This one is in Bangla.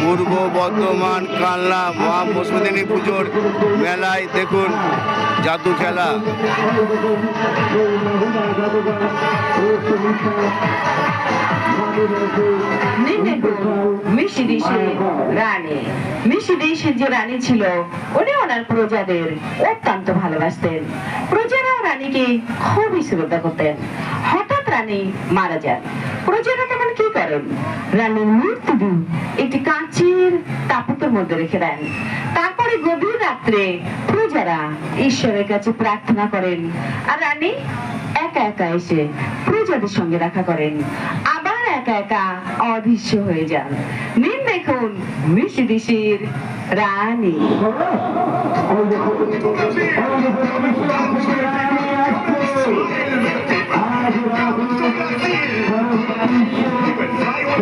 পূর্ব বর্ধমান কালনা মহামৌসুমী পুজোর মেলায় দেখুন জাদু খেলা। মিশিদেশের যে রানী ছিল উনি ওনার প্রজাদের অত্যন্ত ভালোবাসতেন। প্রজারাও রানীকে খুবই শ্রদ্ধা করতেন। হঠাৎ রানী মারা যান। প্রজারা তেমন কি করেন, রানীর মূর্তি একটি কাঁচের তাঁবুর মধ্যে রেখে দেন। তারপরে গভীর রাত্রে প্রজারা ঈশ্বরের কাছে প্রার্থনা করেন, আর রানী একা একা এসে প্রজাদের সঙ্গে দেখা করেন, আবার একা একা অদৃশ্য হয়ে যান। নিন দেখুন মিশিদেশের রানী।